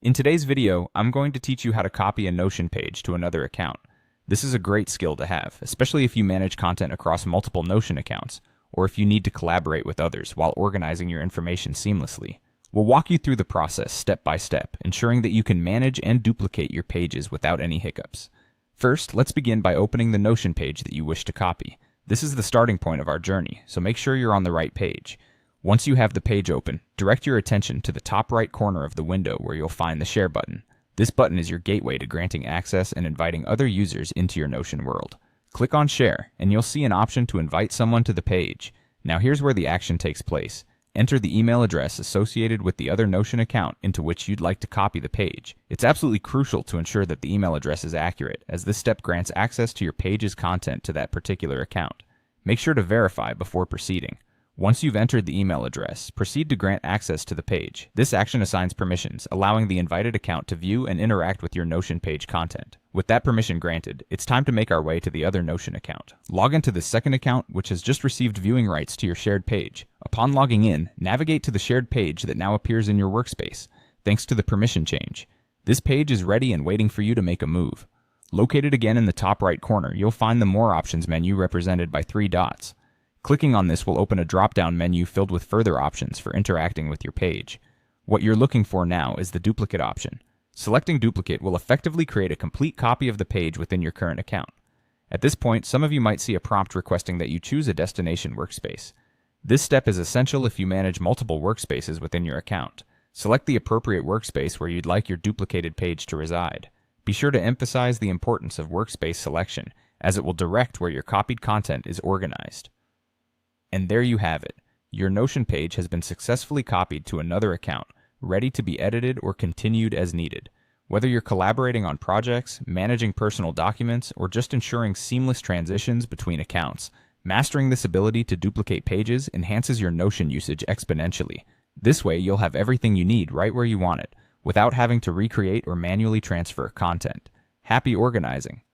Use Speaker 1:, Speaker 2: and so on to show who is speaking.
Speaker 1: In today's video, I'm going to teach you how to copy a Notion page to another account. This is a great skill to have, especially if you manage content across multiple Notion accounts, or if you need to collaborate with others while organizing your information seamlessly. We'll walk you through the process step by step, ensuring that you can manage and duplicate your pages without any hiccups. First, let's begin by opening the Notion page that you wish to copy. This is the starting point of our journey, so make sure you're on the right page. Once you have the page open, direct your attention to the top right corner of the window where you'll find the Share button. This button is your gateway to granting access and inviting other users into your Notion world. Click on Share, and you'll see an option to invite someone to the page. Now here's where the action takes place. Enter the email address associated with the other Notion account into which you'd like to copy the page. It's absolutely crucial to ensure that the email address is accurate, as this step grants access to your page's content to that particular account. Make sure to verify before proceeding. Once you've entered the email address, proceed to grant access to the page. This action assigns permissions, allowing the invited account to view and interact with your Notion page content. With that permission granted, it's time to make our way to the other Notion account. Log into the second account, which has just received viewing rights to your shared page. Upon logging in, navigate to the shared page that now appears in your workspace, thanks to the permission change. This page is ready and waiting for you to make a move. Located again in the top right corner, you'll find the More Options menu represented by 3 dots. Clicking on this will open a drop-down menu filled with further options for interacting with your page. What you're looking for now is the duplicate option. Selecting duplicate will effectively create a complete copy of the page within your current account. At this point, some of you might see a prompt requesting that you choose a destination workspace. This step is essential if you manage multiple workspaces within your account. Select the appropriate workspace where you'd like your duplicated page to reside. Be sure to emphasize the importance of workspace selection, as it will direct where your copied content is organized. And there you have it. Your Notion page has been successfully copied to another account, ready to be edited or continued as needed. Whether you're collaborating on projects, managing personal documents, or just ensuring seamless transitions between accounts, mastering this ability to duplicate pages enhances your Notion usage exponentially. This way, you'll have everything you need right where you want it, without having to recreate or manually transfer content. Happy organizing!